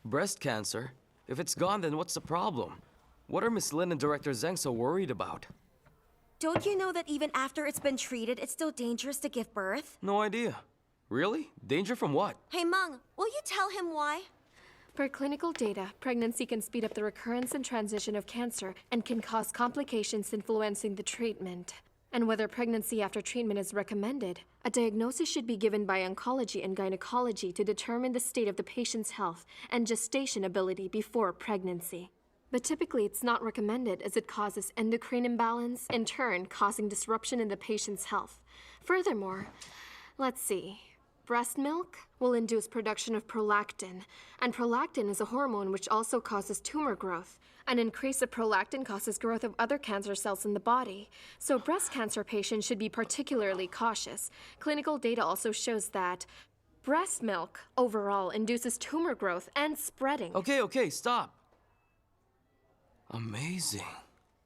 Breast cancer? If it's gone, then what's the problem? What are Miss Lin and Director Zheng so worried about? Don't you know that even after it's been treated, it's still dangerous to give birth? No idea. Really? Danger from what? Hey, Meng, will you tell him why? Per clinical data, pregnancy can speed up the recurrence and transition of cancer and can cause complications influencing the treatment. And whether pregnancy after treatment is recommended, a diagnosis should be given by oncology and gynecology to determine the state of the patient's health and gestation ability before pregnancy. But typically it's not recommended as it causes endocrine imbalance, in turn causing disruption in the patient's health. Furthermore, let's see. Breast milk will induce production of prolactin, and prolactin is a hormone which also causes tumor growth. An increase of prolactin causes growth of other cancer cells in the body, so breast cancer patients should be particularly cautious. Clinical data also shows that breast milk overall induces tumor growth and spreading. Okay, stop. Amazing.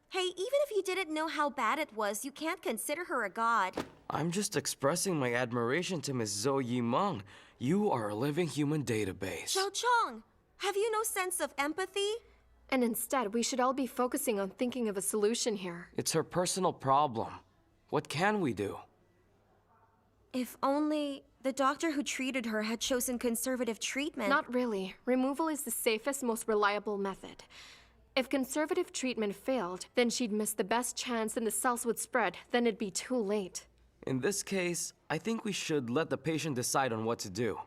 Hey, even if you didn't know how bad it was, you can't consider her a god. I'm just expressing my admiration to Miss Zhou Yimeng. You are a living human database. Zhao Chong, have you no sense of empathy? And instead, we should all be focusing on thinking of a solution here. It's her personal problem. What can we do? If only the doctor who treated her had chosen conservative treatment. Not really. Removal is the safest, most reliable method. If conservative treatment failed, then she'd miss the best chance and the cells would spread, then it'd be too late. In this case, I think we should let the patient decide on what to do.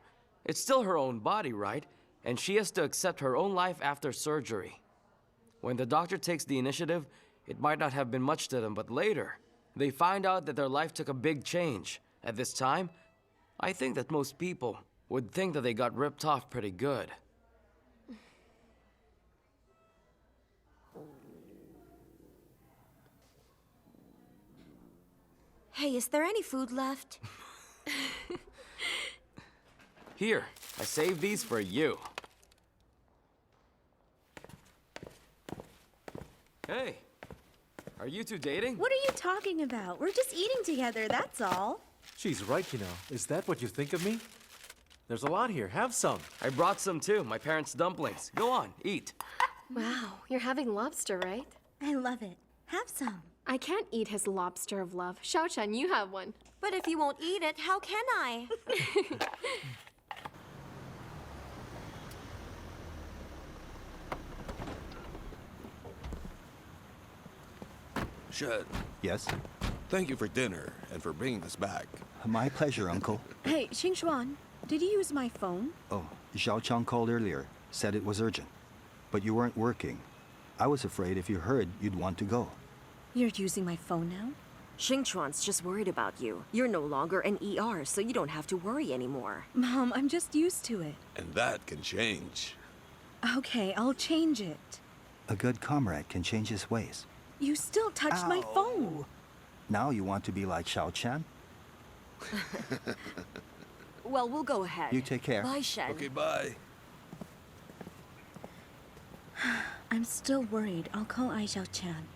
It's still her own body, right? And she has to accept her own life after surgery. When the doctor takes the initiative, it might not have been much to them, but later, they find out that their life took a big change. At this time, I think that most people would think that they got ripped off pretty good. Hey, is there any food left? Here, I saved these for you. Hey, are you two dating? What are you talking about? We're just eating together, that's all. She's right, you know. Is that what you think of me? There's a lot here. Have some. I brought some too, my parents' dumplings. Go on, eat. Wow, you're having lobster, right? I love it. Have some. I can't eat his lobster of love. Xiaochan, you have one. But if you won't eat it, how can I? Shuzhen, Yes? thank you for dinner and for bringing us back. My pleasure, Uncle. Hey, Xingxuan, did you use my phone? Oh, Zhao Chang called earlier, said it was urgent. But you weren't working. I was afraid if you heard, you'd want to go. You're using my phone now? Xingchuan's just worried about you. You're no longer an ER, so you don't have to worry anymore. Mom, I'm just used to it. And that can change. Okay, I'll change it. A good comrade can change his ways. You still touched my phone. Now you want to be like Xiao Chan? Well, we'll go ahead. You take care. Bye, Shen. Okay, bye. I'm still worried. I'll call Ai Xiao Chan.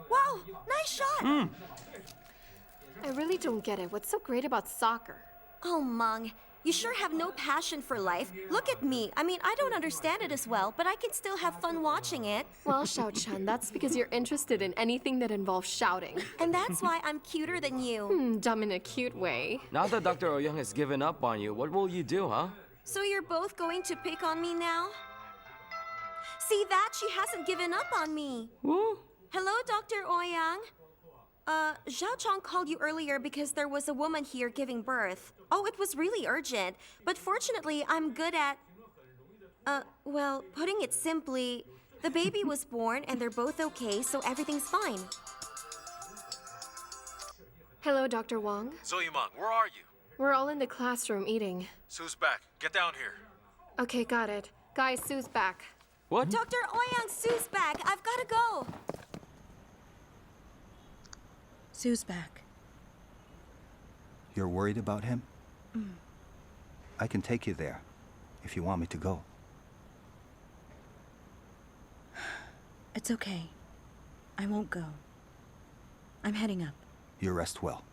Wow, nice shot! I really don't get it. What's so great about soccer? Oh, Meng, you sure have no passion for life. Look at me. I mean, I don't understand it as well, but I can still have fun watching it. Well, Xiaochan, that's because you're interested in anything that involves shouting. And that's why I'm cuter than you. Dumb in a cute way. Now that Dr. Ouyang has given up on you, what will you do, huh? So you're both going to pick on me now? See that? She hasn't given up on me. Woo? Hello, Dr. Ouyang. Zhao Chong called you earlier because there was a woman here giving birth. Oh, it was really urgent. But fortunately, I'm good at... well, putting it simply, the baby was born and they're both okay, so everything's fine. Hello, Dr. Wang. Zhou Yimeng, where are you? We're all in the classroom eating. Sue's back. Get down here. Okay, got it. Guys, Sue's back. What? Dr. Ouyang, Sue's back. I've gotta go. Sue's back. You're worried about him? I can take you there, if you want me to go. It's okay. I won't go. I'm heading up. You rest well.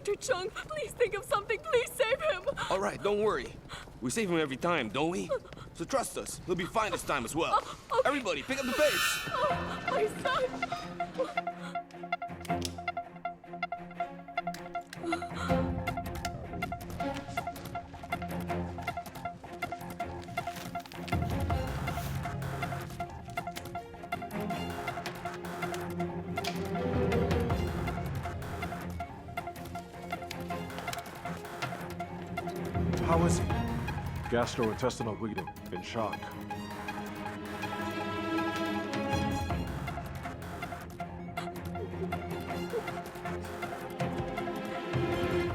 Dr. Zhang, please think of something. Please save him. All right, don't worry. We save him every time, don't we? So trust us. He'll be fine this time as well. Okay. Everybody, pick up the pace. Oh, my son. How is he? Gastrointestinal bleeding. In shock.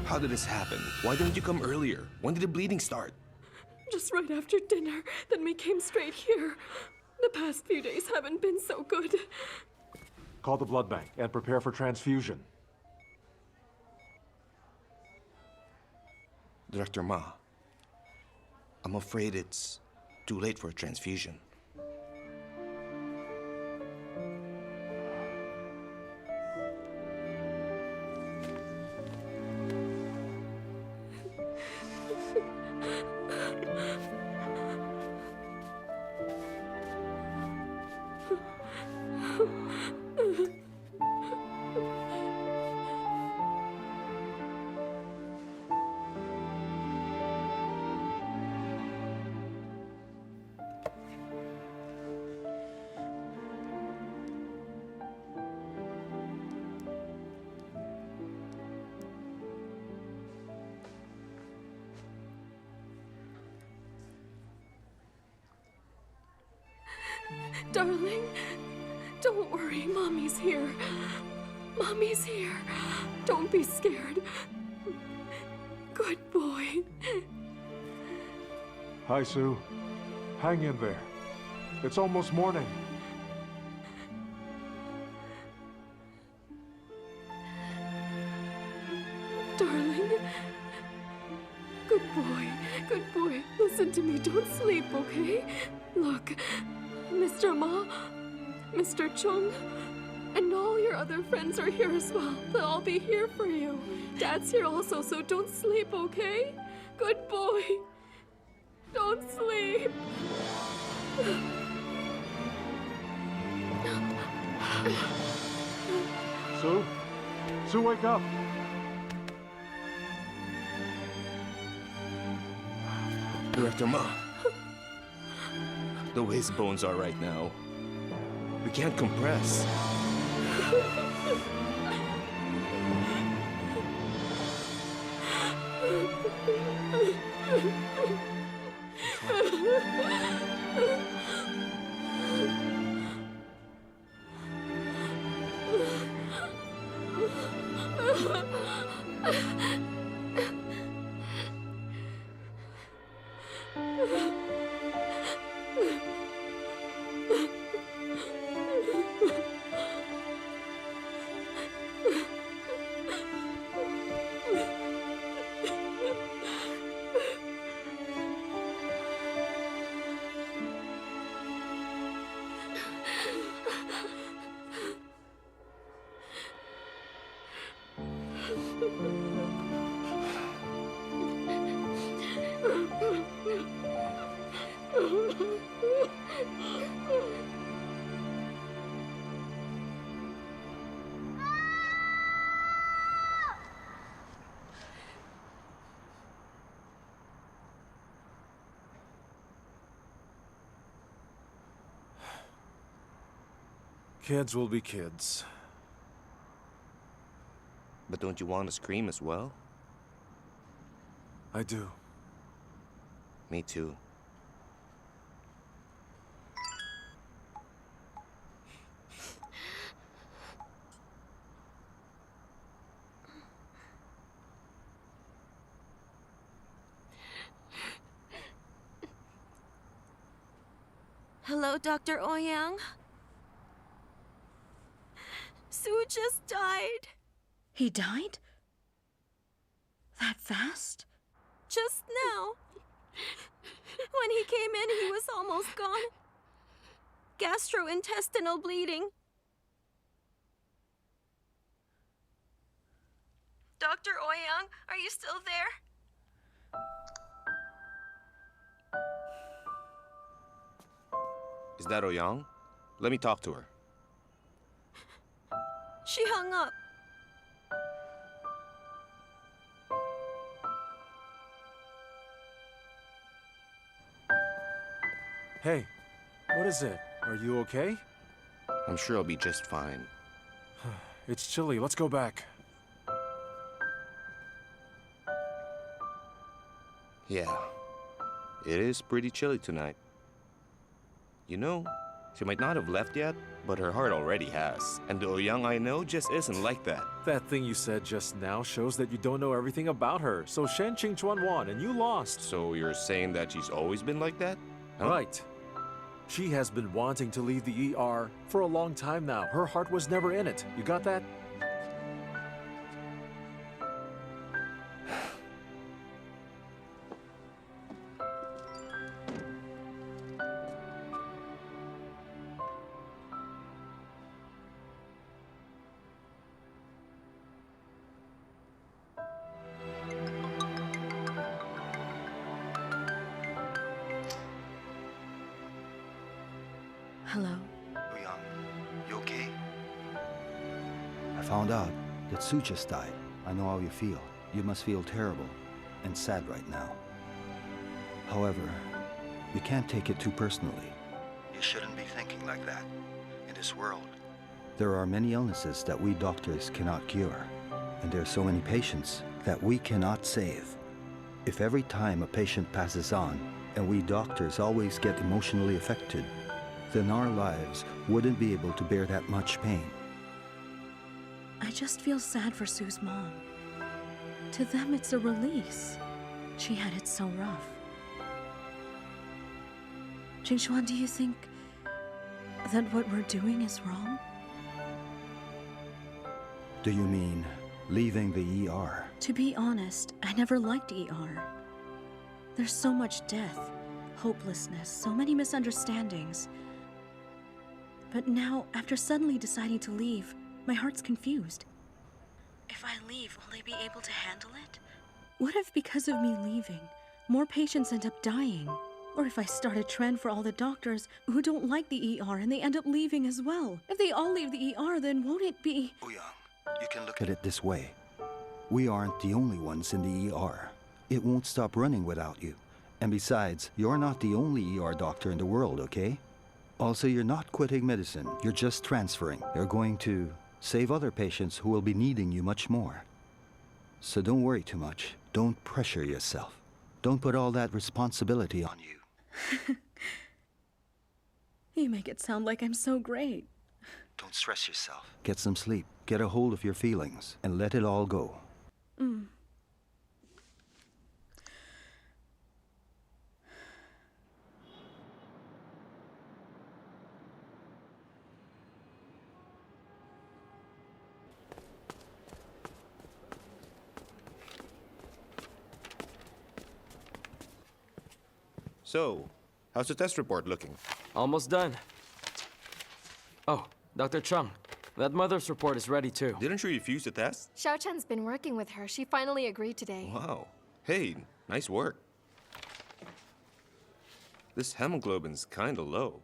How did this happen? Why didn't you come earlier? When did the bleeding start? Just right after dinner. Then we came straight here. The past few days haven't been so good. Call the blood bank and prepare for transfusion. Director Ma, I'm afraid it's too late for a transfusion. Darling, don't worry. Mommy's here. Mommy's here. Don't be scared. Good boy. Hi, Sue. Hang in there. It's almost morning. Darling. Good boy. Good boy. Listen to me. Don't sleep, okay? Look, Mr. Ma, Mr. Chong, and all your other friends are here as well. They'll all be here for you. Dad's here also, so don't sleep, okay? Good boy. Don't sleep. Sue? Sue, wake up! Director Ma, the way his bones are right now, we can't compress. Kids will be kids. But don't you want to scream as well? I do. Me too. Hello, Dr. Ouyang? Sue just died. He died? That fast? Just now. When he came in, he was almost gone. Gastrointestinal bleeding. Dr. Ouyang, are you still there? Is that Ouyang? Let me talk to her. She hung up. Hey, what is it? Are you okay? I'm sure I'll be just fine. It's chilly. Let's go back. Yeah, it is pretty chilly tonight. You know, she might not have left yet, but her heart already has. And the Ouyang I know just isn't like that. That thing you said just now shows that you don't know everything about her. So Shen Qing Chuan won, and you lost. So you're saying that she's always been like that? Huh? Right. She has been wanting to leave the ER for a long time now. Her heart was never in it. You got that? Hello? Young, you okay? I found out that Sue just died. I know how you feel. You must feel terrible and sad right now. However, you can't take it too personally. You shouldn't be thinking like that. In this world, there are many illnesses that we doctors cannot cure. And there are so many patients that we cannot save. If every time a patient passes on, and we doctors always get emotionally affected, then our lives wouldn't be able to bear that much pain. I just feel sad for Sue's mom. To them, it's a release. She had it so rough. Jingshuan, do you think that what we're doing is wrong? Do you mean leaving the ER? To be honest, I never liked ER. There's so much death, hopelessness, so many misunderstandings. But now, after suddenly deciding to leave, my heart's confused. If I leave, will they be able to handle it? What if because of me leaving, more patients end up dying? Or if I start a trend for all the doctors who don't like the ER and they end up leaving as well? If they all leave the ER, then won't it be... Young, you can look at it this way. We aren't the only ones in the ER. It won't stop running without you. And besides, you're not the only ER doctor in the world, okay? Also, you're not quitting medicine. You're just transferring. You're going to save other patients who will be needing you much more. So don't worry too much. Don't pressure yourself. Don't put all that responsibility on you. You make it sound like I'm so great. Don't stress yourself. Get some sleep. Get a hold of your feelings and let it all go. So, how's the test report looking? Almost done. Oh, Dr. Chung, that mother's report is ready too. Didn't you refuse the test? Xiao Chen's been working with her. She finally agreed today. Wow. Hey, nice work. This hemoglobin's kinda low.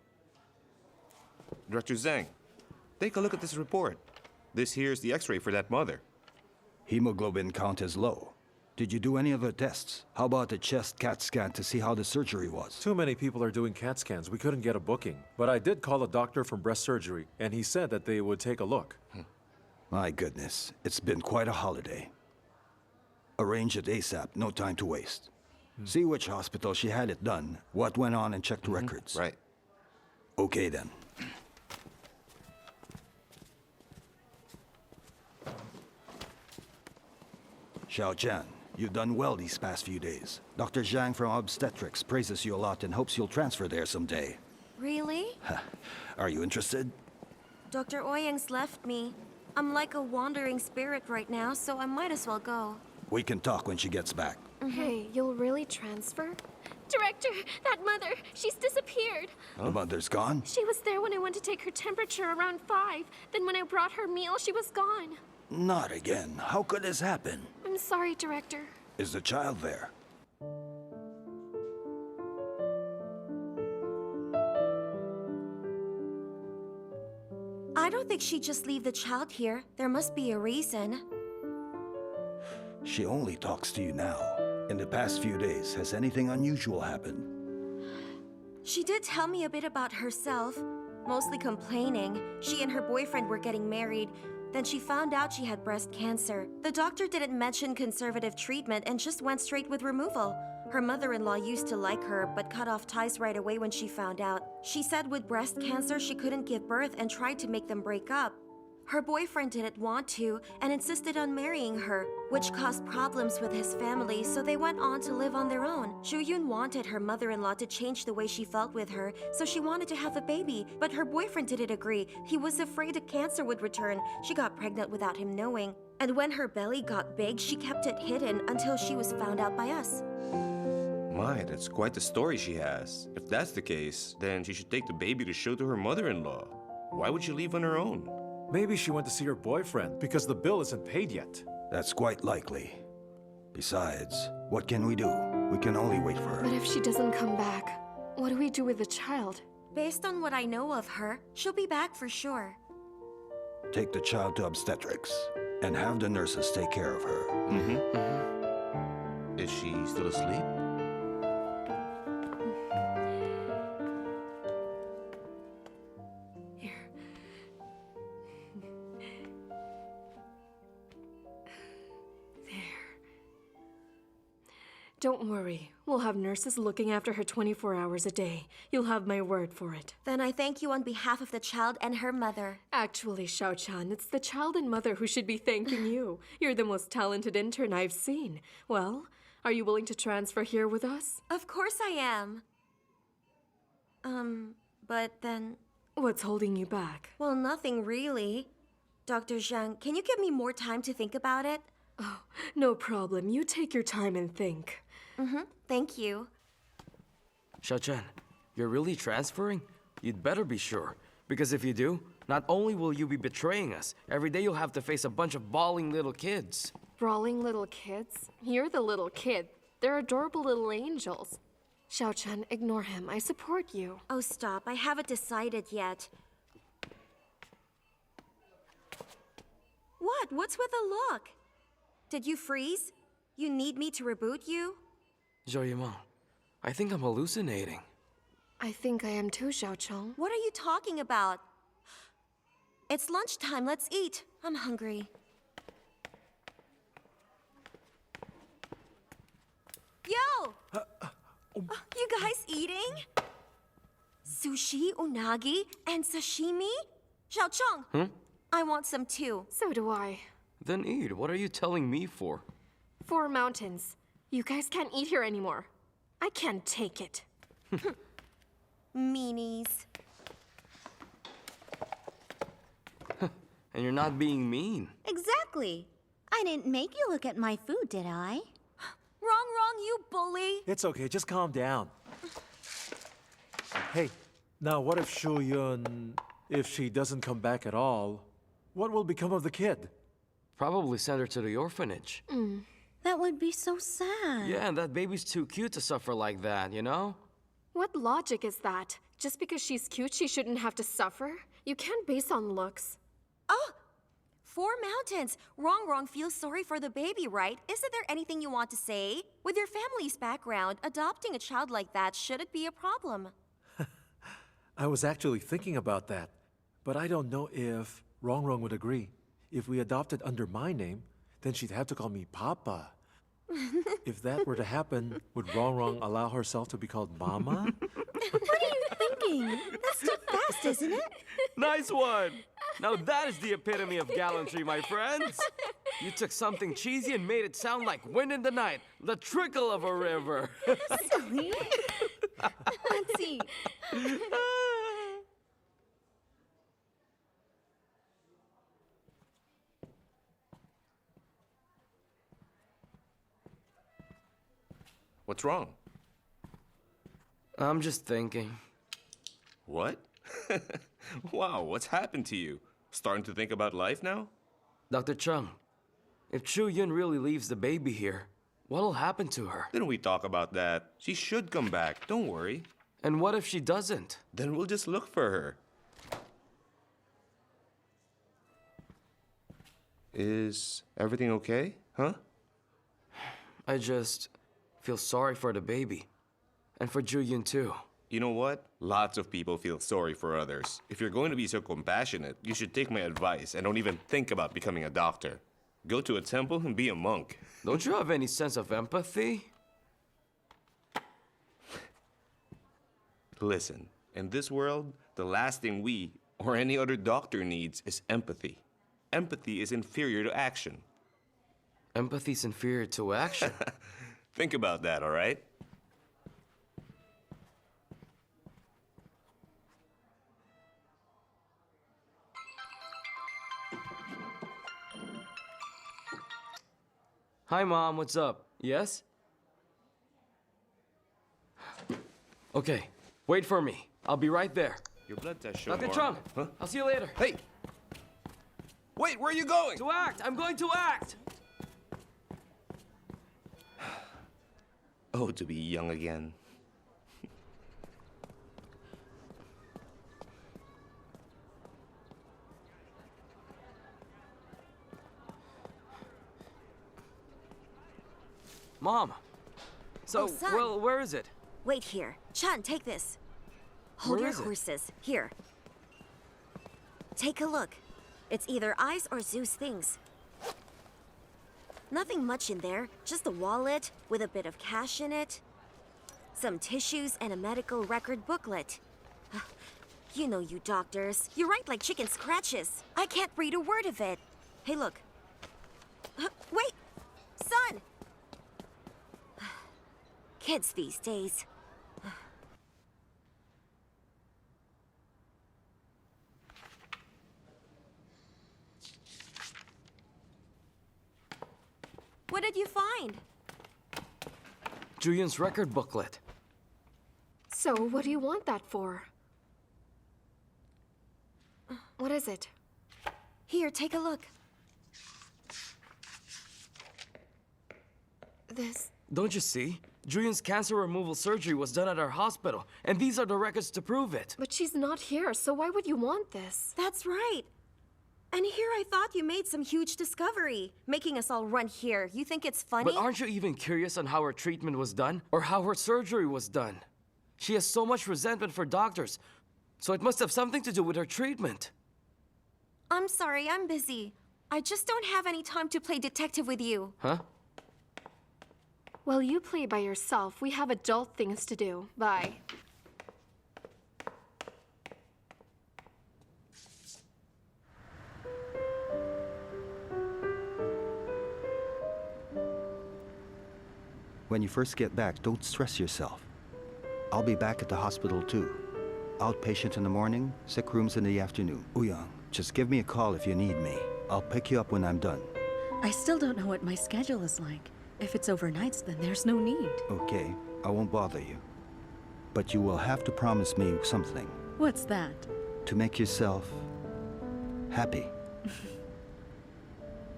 Dr. Zhang, take a look at this report. This here's the x-ray for that mother. Hemoglobin count is low. Did you do any other tests? How about the chest CAT scan to see how the surgery was? Too many people are doing CAT scans. We couldn't get a booking. But I did call a doctor from breast surgery, and he said that they would take a look. My goodness, it's been quite a holiday. Arrange it ASAP, no time to waste. See which hospital she had it done, what went on, and check the records. Right. Okay then. Xiao Chan, you've done well these past few days. Dr. Zhang from obstetrics praises you a lot and hopes you'll transfer there someday. Really? Are you interested? Dr. Ouyang's left me. I'm like a wandering spirit right now, so I might as well go. We can talk when she gets back. Hey, you'll really transfer? Director, that mother, she's disappeared. The mother's gone? She was there when I went to take her temperature around 5. Then when I brought her meal, she was gone. Not again. How could this happen? I'm sorry, Director. Is the child there? I don't think she'd just leave the child here. There must be a reason. She only talks to you now. In the past few days, has anything unusual happened? She did tell me a bit about herself, mostly complaining. She and her boyfriend were getting married. Then she found out she had breast cancer. The doctor didn't mention conservative treatment and just went straight with removal. Her mother-in-law used to like her, but cut off ties right away when she found out. She said with breast cancer, she couldn't give birth and tried to make them break up. Her boyfriend didn't want to and insisted on marrying her, which caused problems with his family, so they went on to live on their own. Zhu wanted her mother-in-law to change the way she felt with her, so she wanted to have a baby, but her boyfriend didn't agree. He was afraid a cancer would return. She got pregnant without him knowing. And when her belly got big, she kept it hidden until she was found out by us. My, that's quite the story she has. If that's the case, then she should take the baby to show to her mother-in-law. Why would she leave on her own? Maybe she went to see her boyfriend because the bill isn't paid yet. That's quite likely. Besides, what can we do? We can only wait for her. But if she doesn't come back, what do we do with the child? Based on what I know of her, she'll be back for sure. Take the child to obstetrics and have the nurses take care of her. Is she still asleep? Don't worry. We'll have nurses looking after her 24 hours a day. You'll have my word for it. Then I thank you on behalf of the child and her mother. Actually, Xiao-chan, it's the child and mother who should be thanking you. You're the most talented intern I've seen. Well, are you willing to transfer here with us? Of course I am. But then... What's holding you back? Well, nothing really. Dr. Zhang, can you give me more time to think about it? Oh, no problem. You take your time and think. Thank you. Xiao-chen, you're really transferring? You'd better be sure. Because if you do, not only will you be betraying us, every day you'll have to face a bunch of bawling little kids. Brawling little kids? You're the little kid. They're adorable little angels. Xiao-chen, ignore him. I support you. Oh, stop. I haven't decided yet. What? What's with the look? Did you freeze? You need me to reboot you? Zhou, I think I'm hallucinating. I think I am too, Xiao-cheng. What are you talking about? It's lunchtime. Let's eat. I'm hungry. Yo! You guys eating? Sushi, unagi, and sashimi? Xiao-cheng! I want some too. So do I. Then eat. What are you telling me for? 4 mountains. You guys can't eat here anymore. I can't take it. Meanies. And you're not being mean. Exactly. I didn't make you look at my food, did I? Wrong, you bully. It's okay, just calm down. Hey, now what if Shuyun, if she doesn't come back at all, what will become of the kid? Probably send her to the orphanage. That would be so sad. Yeah, and that baby's too cute to suffer like that, you know? What logic is that? Just because she's cute, she shouldn't have to suffer? You can't base on looks. Oh! 4 mountains. Wrong feels sorry for the baby, right? Isn't there anything you want to say? With your family's background, adopting a child like that shouldn't be a problem. I was actually thinking about that, but I don't know if Rong would agree. If we adopted under my name, then she'd have to call me Papa. If that were to happen, would Rong allow herself to be called Mama? What are you thinking? That's too fast, isn't it? Nice one! Now that is the epitome of gallantry, my friends. You took something cheesy and made it sound like wind in the night, the trickle of a river. Silly. Let's see. What's wrong? I'm just thinking. What? Wow, what's happened to you? Starting to think about life now? Dr. Chung, if Chu Yun really leaves the baby here, what'll happen to her? Didn't we talk about that? She should come back, don't worry. And what if she doesn't? Then we'll just look for her. Is everything okay, huh? I just feel sorry for the baby. And for Ju Yun too. You know what? Lots of people feel sorry for others. If you're going to be so compassionate, you should take my advice and don't even think about becoming a doctor. Go to a temple and be a monk. Don't you have any sense of empathy? Listen, in this world, the last thing we or any other doctor needs is empathy. Empathy is inferior to action. Empathy's inferior to action. Think about that, all right? Hi, Mom, what's up? Yes? Okay, wait for me. I'll be right there. Your blood test showed Dr. normal. Chung, Huh? I'll see you later. Hey! Wait, where are you going? To act! I'm going to act! Oh, to be young again. Mom! So, Oh, son. well, where is it? Wait here. Chan, take this. Hold Where your is it? horses. Here. Take a look. It's either I's or Zhu's things. Nothing much in there. Just a wallet with a bit of cash in it. Some tissues and a medical record booklet. You know you doctors. You write like chicken scratches. I can't read a word of it. Hey, look. Wait! Son! Kids these days. What did you find? Ju Yun's record booklet. So, what do you want that for? What is it? Here, take a look. This. Don't you see? Ju Yun's cancer removal surgery was done at our hospital, and these are the records to prove it. But she's not here, so why would you want this? That's right. And here I thought you made some huge discovery, making us all run here. You think it's funny? But aren't you even curious on how her treatment was done? Or how her surgery was done? She has so much resentment for doctors, so it must have something to do with her treatment. I'm sorry, I'm busy. I just don't have any time to play detective with you. Huh? Well, you play by yourself. We have adult things to do. Bye. When you first get back, don't stress yourself. I'll be back at the hospital too. Outpatient in the morning, sick rooms in the afternoon. Ouyang, just give me a call if you need me. I'll pick you up when I'm done. I still don't know what my schedule is like. If it's overnights, then there's no need. Okay, I won't bother you. But you will have to promise me something. What's that? To make yourself happy.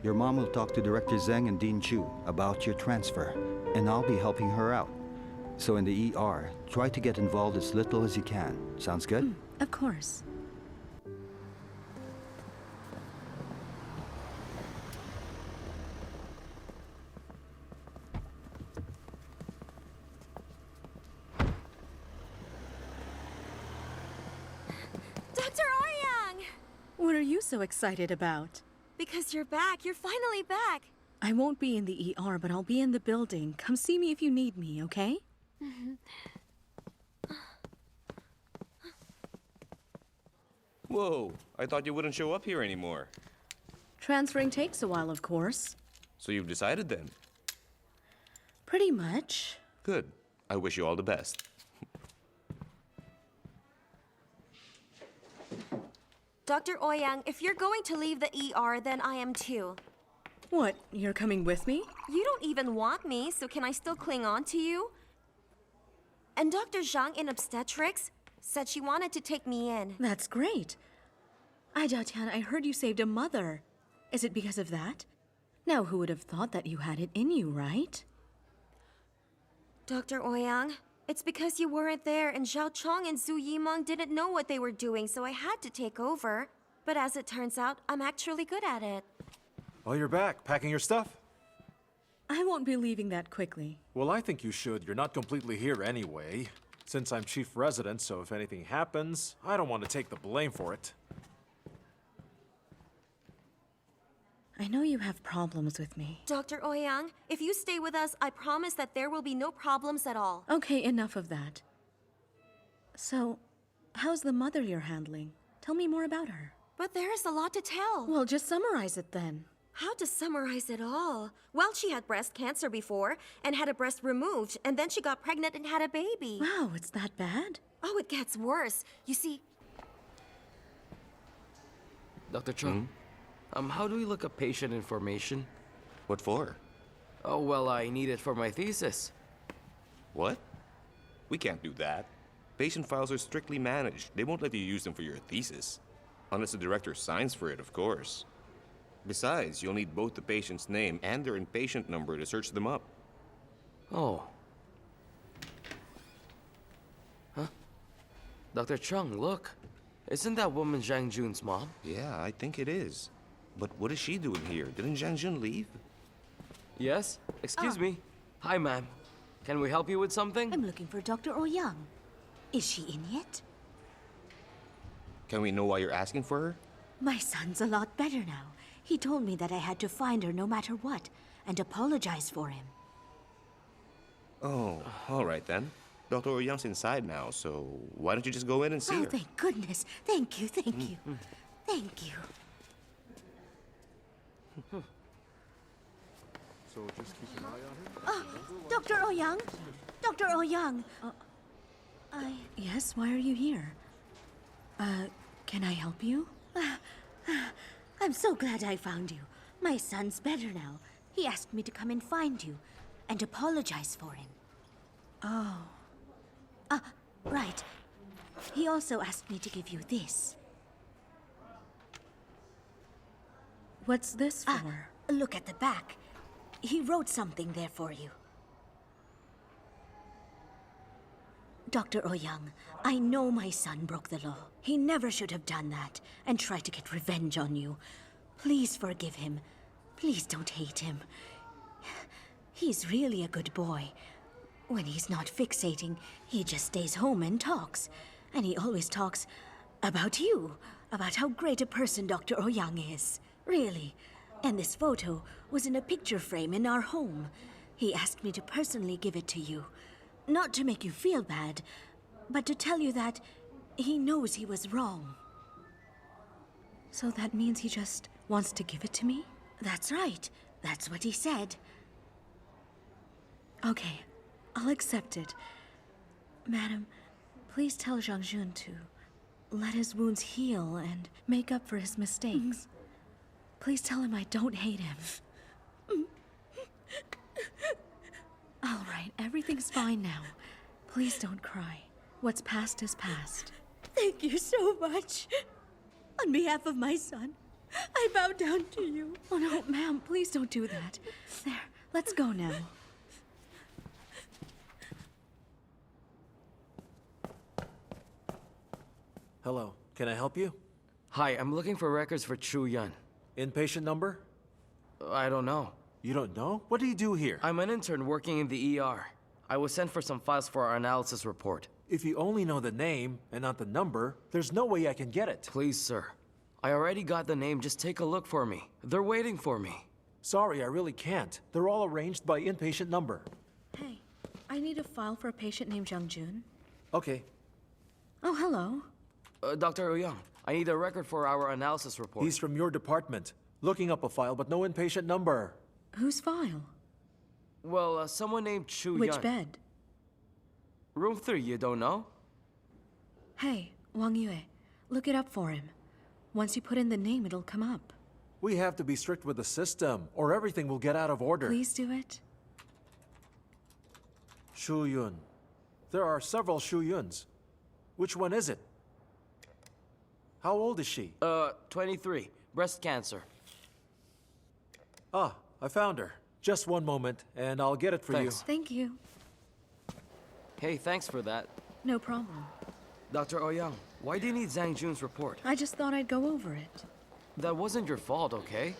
Your mom will talk to Director Zheng and Dean Chu about your transfer, and I'll be helping her out. So in the ER, try to get involved as little as you can. Sounds good? Of course. Dr. Ouyang! What are you so excited about? Because you're back. You're finally back. I won't be in the ER, but I'll be in the building. Come see me if you need me, okay? Whoa, I thought you wouldn't show up here anymore. Transferring takes a while, of course. So you've decided then? Pretty much. Good. I wish you all the best. Dr. Ouyang, if you're going to leave the ER, then I am too. What, you're coming with me? You don't even want me, so can I still cling on to you? And Dr. Zhang in obstetrics said she wanted to take me in. That's great. Jiaqian, I heard you saved a mother. Is it because of that? Now, who would have thought that you had it in you, right? Dr. Ouyang, it's because you weren't there and Zhao Chong and Zhu Yimeng didn't know what they were doing, so I had to take over. But as it turns out, I'm actually good at it. Oh, you're back. Packing your stuff? I won't be leaving that quickly. Well, I think you should. You're not completely here anyway. Since I'm chief resident, so if anything happens, I don't want to take the blame for it. I know you have problems with me. Dr. Ouyang, if you stay with us, I promise that there will be no problems at all. Okay, enough of that. So, how's the mother you're handling? Tell me more about her. But there's a lot to tell. Well, just summarize it then. How to summarize it all? Well, she had breast cancer before, and had a breast removed, and then she got pregnant and had a baby. Wow, it's that bad? Oh, it gets worse. You see... Dr. Chung, how do we look up patient information? What for? Oh, well, I need it for my thesis. What? We can't do that. Patient files are strictly managed. They won't let you use them for your thesis. Unless the director signs for it, of course. Besides, you'll need both the patient's name and their inpatient number to search them up. Oh. Huh? Dr. Chung, look. Isn't that woman Zhang Jun's mom? Yeah, I think it is. But what is she doing here? Didn't Zhang Jun leave? Yes? Excuse me. Hi, ma'am. Can we help you with something? I'm looking for Dr. Ouyang. Is she in yet? Can we know why you're asking for her? My son's a lot better now. He told me that I had to find her no matter what, and apologize for him. Oh, all right then. Dr. Ouyang's inside now, so why don't you just go in and see Oh, her? thank goodness. Thank you, thank you. Thank you. So just keep an eye on her? Dr. Ouyang? Dr. Ouyang! Yes, why are you here? Can I help you? I'm so glad I found you. My son's better now. He asked me to come and find you and apologize for him. Oh. Right. He also asked me to give you this. What's this for? Look at the back. He wrote something there for you. Dr. Ouyang, I know my son broke the law. He never should have done that and tried to get revenge on you. Please forgive him. Please don't hate him. He's really a good boy. When he's not fixating, he just stays home and talks. And he always talks about you, about how great a person Dr. Ouyang is. Really. And this photo was in a picture frame in our home. He asked me to personally give it to you. Not to make you feel bad, but to tell you that he knows he was wrong. So that means he just wants to give it to me? That's right. That's what he said. Okay, I'll accept it. Madam, please tell Zhang Jun to let his wounds heal and make up for his mistakes. Please tell him I don't hate him. All right, everything's fine now. Please don't cry. What's past is past. Thank you so much. On behalf of my son, I bow down to you. Oh no, ma'am, please don't do that. There, let's go now. Hello, can I help you? Hi, I'm looking for records for Chu Yun. Inpatient number? I don't know. You don't know? What do you do here? I'm an intern working in the ER. I was sent for some files for our analysis report. If you only know the name and not the number, there's no way I can get it. Please, sir. I already got the name, just take a look for me. They're waiting for me. Sorry, I really can't. They're all arranged by inpatient number. Hey, I need a file for a patient named Zhang Jun. Okay. Oh, hello. Dr. Ouyang, I need a record for our analysis report. He's from your department. Looking up a file, but no inpatient number. Whose file? Well, someone named Chu Yun. Which bed? Room 3, you don't know? Hey, Wang Yue, look it up for him. Once you put in the name, it'll come up. We have to be strict with the system, or everything will get out of order. Please do it. Shu Yun. There are several Shu Yuns. Which one is it? How old is she? 23. Breast cancer. Ah, I found her. Just one moment, and I'll get it for Thanks. Thank you. Hey, thanks for that. No problem. Dr. Ouyang, why do you need Zhang Jun's report? I just thought I'd go over it. That wasn't your fault, okay?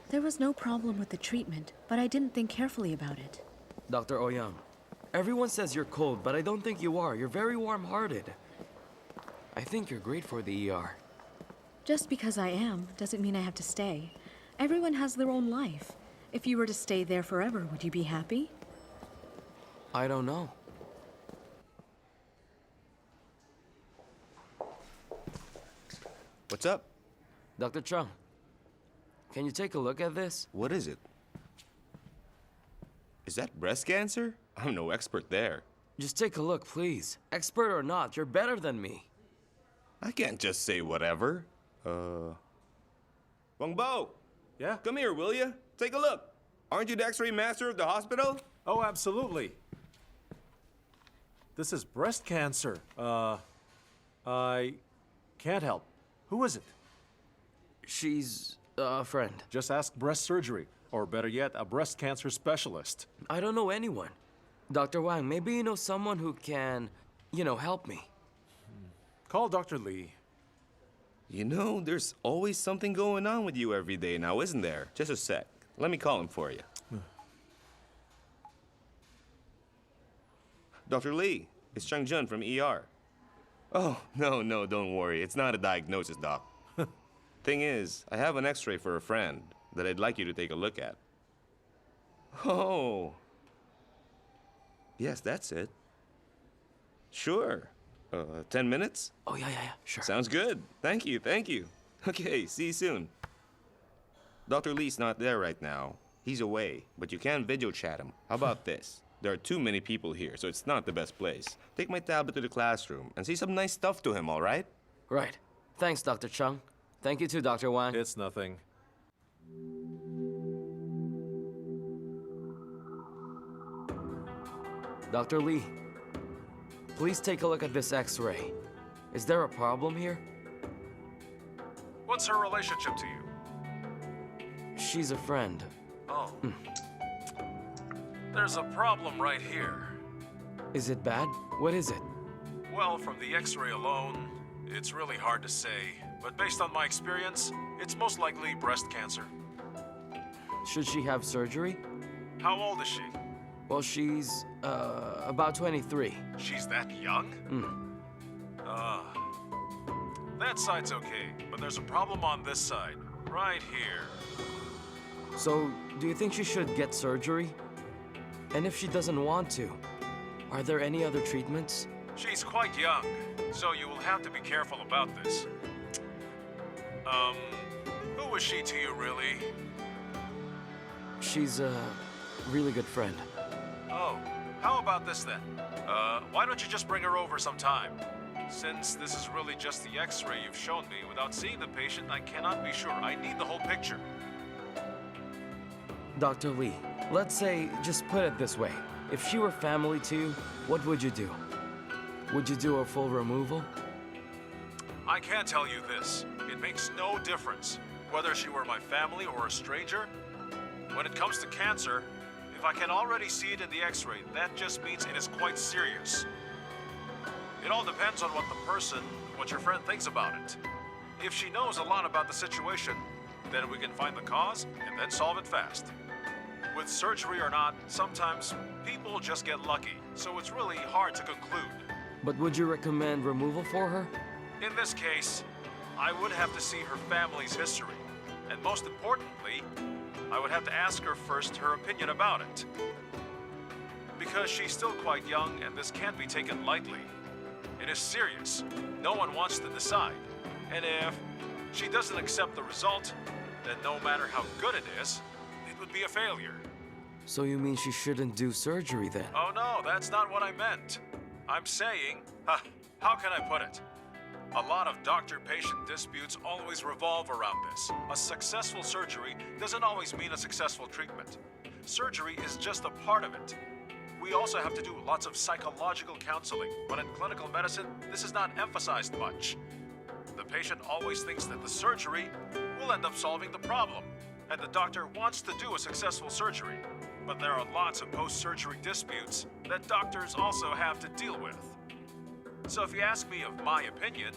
There was no problem with the treatment, but I didn't think carefully about it. Dr. Ouyang, everyone says you're cold, but I don't think you are. You're very warm-hearted. I think you're great for the ER. Just because I am doesn't mean I have to stay. Everyone has their own life. If you were to stay there forever, would you be happy? I don't know. What's up? Dr. Chung, can you take a look at this? What is it? Is that breast cancer? I'm no expert there. Just take a look, please. Expert or not, you're better than me. I can't just say whatever. Wang Bo! Yeah? Come here, will you? Take a look. Aren't you the X-ray master of the hospital? Oh, absolutely. This is breast cancer. I can't help. Who is it? She's a friend. Just ask breast surgery, or better yet, a breast cancer specialist. I don't know anyone. Dr. Wang, maybe you know someone who can, help me. Call Dr. Lee. You know, there's always something going on with you every day now, isn't there? Just a sec. Let me call him for you. Dr. Lee, it's Qianqian from ER. Oh, no, don't worry. It's not a diagnosis, Doc. Thing is, I have an X-ray for a friend that I'd like you to take a look at. Oh. Yes, that's it. Sure. 10 minutes? Oh, yeah, sure. Sounds good. Thank you. Okay, see you soon. Dr. Lee's not there right now. He's away, but you can video chat him. How about this? There are too many people here, so it's not the best place. Take my tablet to the classroom and say some nice stuff to him, all right? Right. Thanks, Dr. Chung. Thank you too, Dr. Wang. It's nothing. Dr. Lee, please take a look at this X-ray. Is there a problem here? What's her relationship to you? She's a friend. Oh. There's a problem right here. Is it bad? What is it? Well, from the X-ray alone, it's really hard to say. But based on my experience, it's most likely breast cancer. Should she have surgery? How old is she? Well, she's, about 23. She's that young? That side's okay, but there's a problem on this side, right here. So, do you think she should get surgery? And if she doesn't want to, are there any other treatments? She's quite young, so you will have to be careful about this. Who is she to you, really? She's a really good friend. Oh, how about this then? Why don't you just bring her over sometime? Since this is really just the X-ray you've shown me, without seeing the patient, I cannot be sure. I need the whole picture. Dr. Lee, let's say, just put it this way. If she were family to you, what would you do? Would you do a full removal? I can tell you this. It makes no difference whether she were my family or a stranger. When it comes to cancer, if I can already see it in the X-ray, that just means it is quite serious. It all depends on what your friend thinks about it. If she knows a lot about the situation, then we can find the cause and then solve it fast. With surgery or not, sometimes people just get lucky, so it's really hard to conclude. But would you recommend removal for her? In this case, I would have to see her family's history. And most importantly, I would have to ask her first her opinion about it. Because she's still quite young and this can't be taken lightly. It is serious. No one wants to decide. And if she doesn't accept the result, then no matter how good it is, it would be a failure. So you mean she shouldn't do surgery then? Oh no, that's not what I meant. I'm saying, how can I put it? A lot of doctor-patient disputes always revolve around this. A successful surgery doesn't always mean a successful treatment. Surgery is just a part of it. We also have to do lots of psychological counseling, but in clinical medicine, this is not emphasized much. The patient always thinks that the surgery will end up solving the problem, and the doctor wants to do a successful surgery. But there are lots of post-surgery disputes that doctors also have to deal with. So if you ask me of my opinion,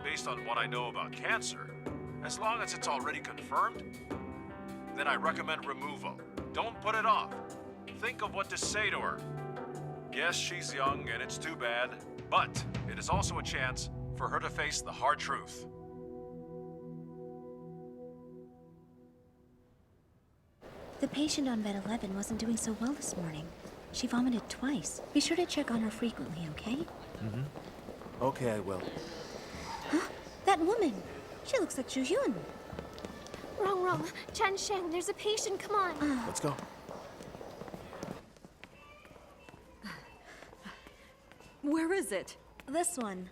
based on what I know about cancer, as long as it's already confirmed, then I recommend removal. Don't put it off. Think of what to say to her. Yes, she's young and it's too bad, but it is also a chance for her to face the hard truth. The patient on bed 11 wasn't doing so well this morning. She vomited twice. Be sure to check on her frequently, okay? Okay, I will. Huh? That woman! She looks like Shuzhen. Wrong. Qianqian, there's a patient, come on. Let's go. Where is it? This one.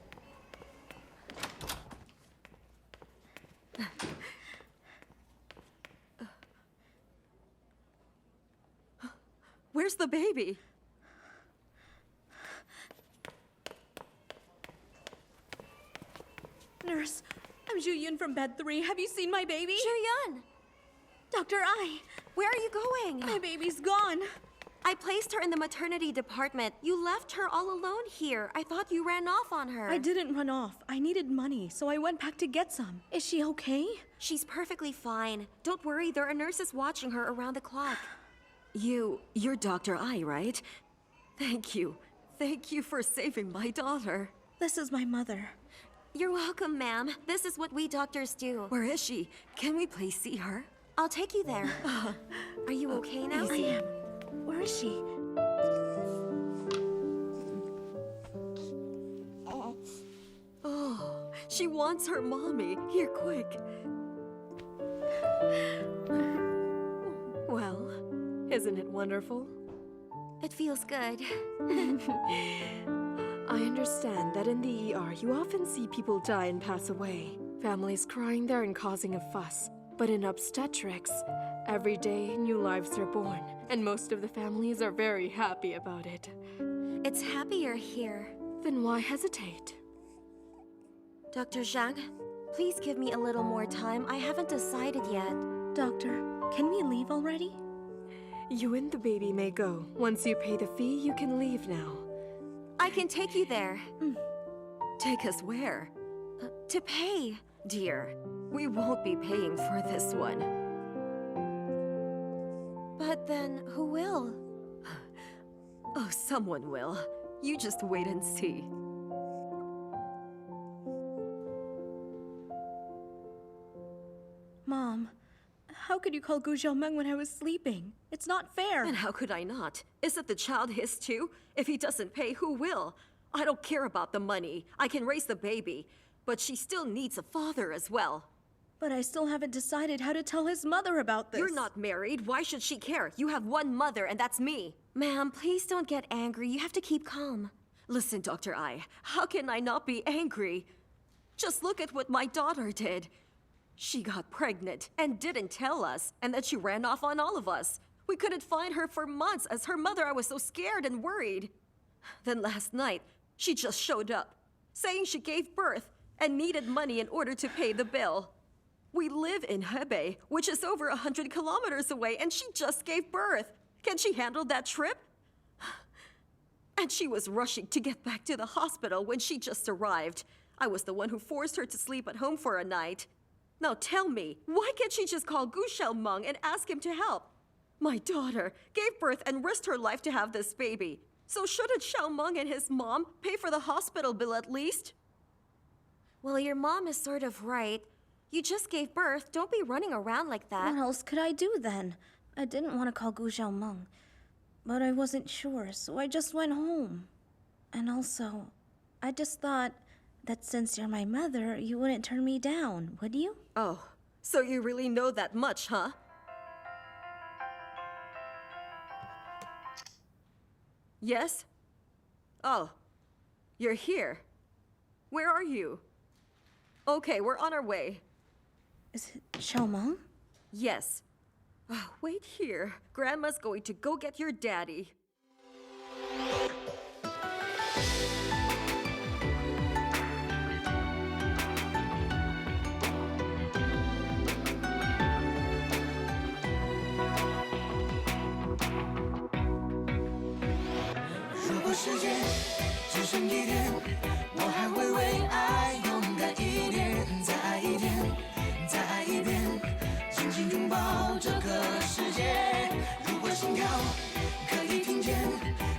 Where's the baby? Nurse, I'm Zhu from bed 3. Have you seen my baby? Jiang! Dr. I. Where are you going? My baby's gone. I placed her in the maternity department. You left her all alone here. I thought you ran off on her. I didn't run off. I needed money, so I went back to get some. Is she okay? She's perfectly fine. Don't worry, there are nurses watching her around the clock. You're Dr. I, right? Thank you. Thank you for saving my daughter. This is my mother. You're welcome, ma'am. This is what we doctors do. Where is she? Can we please see her? I'll take you there. Are you okay now? I am. Where is she? Oh, she wants her mommy. Here, quick. Well, isn't it wonderful? It feels good. I understand that in the ER, you often see people die and pass away. Families crying there and causing a fuss. But in obstetrics, every day new lives are born, and most of the families are very happy about it. It's happier here. Then why hesitate? Dr. Zhang, please give me a little more time. I haven't decided yet. Doctor, can we leave already? You and the baby may go. Once you pay the fee, you can leave now. I can take you there. Take us where? To pay, dear. We won't be paying for this one. But then, who will? Oh, someone will. You just wait and see. Mom, how could you call Gu Xiaomeng when I was sleeping? It's not fair. And how could I not? Isn't the child his too? If he doesn't pay, who will? I don't care about the money. I can raise the baby. But she still needs a father as well. But I still haven't decided how to tell his mother about this. You're not married. Why should she care? You have one mother, and that's me. Ma'am, please don't get angry. You have to keep calm. Listen, Dr. I, how can I not be angry? Just look at what my daughter did. She got pregnant and didn't tell us, and then she ran off on all of us. We couldn't find her for months. As her mother, I was so scared and worried. Then last night, she just showed up, saying she gave birth and needed money in order to pay the bill. We live in Hebei, which is over 100 kilometers away, and she just gave birth. Can she handle that trip? And she was rushing to get back to the hospital when she just arrived. I was the one who forced her to sleep at home for a night. Now tell me, why can't she just call Gu Xiaomeng and ask him to help? My daughter gave birth and risked her life to have this baby. So shouldn't Xiaomeng and his mom pay for the hospital bill at least? Well, your mom is sort of right. You just gave birth. Don't be running around like that. What else could I do then? I didn't want to call Gu Xiaomeng, but I wasn't sure, so I just went home. And also, I just thought that since you're my mother, you wouldn't turn me down, would you? Oh, so you really know that much, huh? Yes? Oh, you're here. Where are you? Okay, we're on our way. Is it Xiaomeng? Yes. Oh, wait here. Grandma's going to go get your daddy. 时间只剩一天，我还会为爱勇敢一点，再爱一天，再爱一遍，紧紧拥抱这个世界。如果心跳可以听见，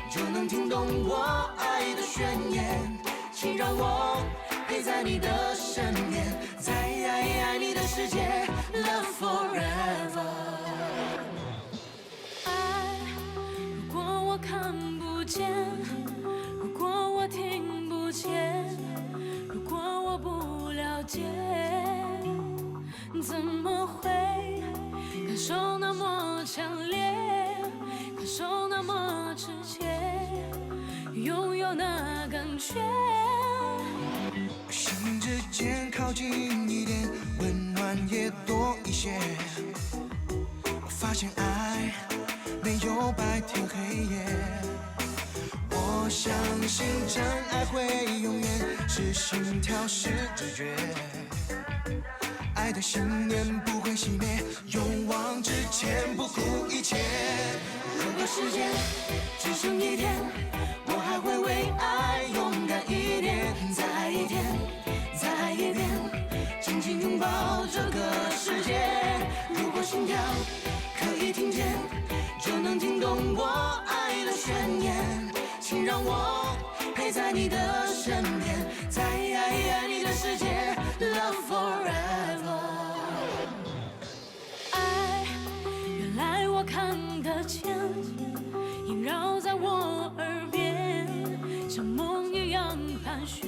就能听懂我爱的宣言，请让我陪在你的身边，在爱你的世界 Love forever。 爱，如果我看不见，如果我听不见，如果我不了解，怎么会感受那么强烈，感受那么直接，拥有那感觉。心之间靠近一点，温暖也多一些。我发现爱没有白天黑夜，我相信真爱会永远是心跳是直觉，爱的信念不会熄灭，勇往直前不顾一切。如果时间只剩一天，我还会为爱勇敢一点，再爱一天，再爱一遍，紧紧拥抱这个世界。如果心跳可以听见，就能听懂我爱的宣言，请让我陪在你的身边，在爱你的世界 Love forever。 爱，原来我看得见，萦绕在我耳边，像梦一样盘旋。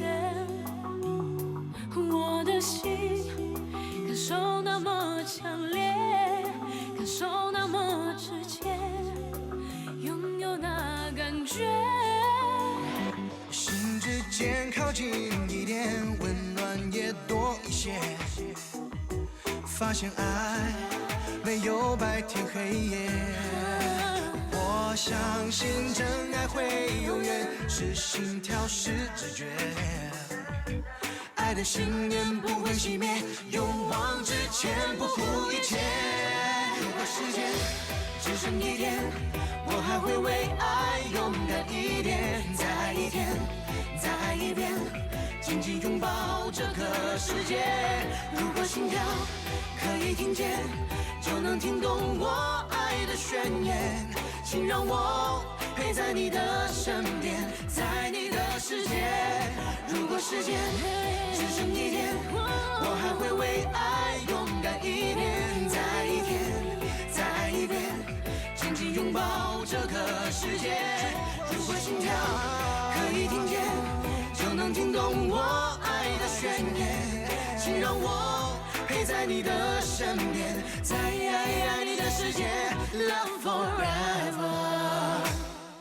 我的心感受那么强烈，感受那么直接，拥有那感觉。心之间靠近一点，温暖也多一些。发现爱没有白天黑夜，我相信真爱会永远是心跳是直觉，爱的信念不会熄灭，勇往直前不顾一切。如果时间只剩一天，我还会为爱勇敢一点，再爱一天，再爱一遍，紧紧拥抱这个世界。如果心跳可以听见，就能听懂我爱的宣言，请让我陪在你的身边，在你的世界。如果时间只剩一天，我还会为爱勇敢一点，再爱一天，再爱一遍，紧紧拥抱这个世界。如果心跳可以听见，就能听懂我爱的宣言，请让我陪在你的身边，在爱你的世界 Love forever。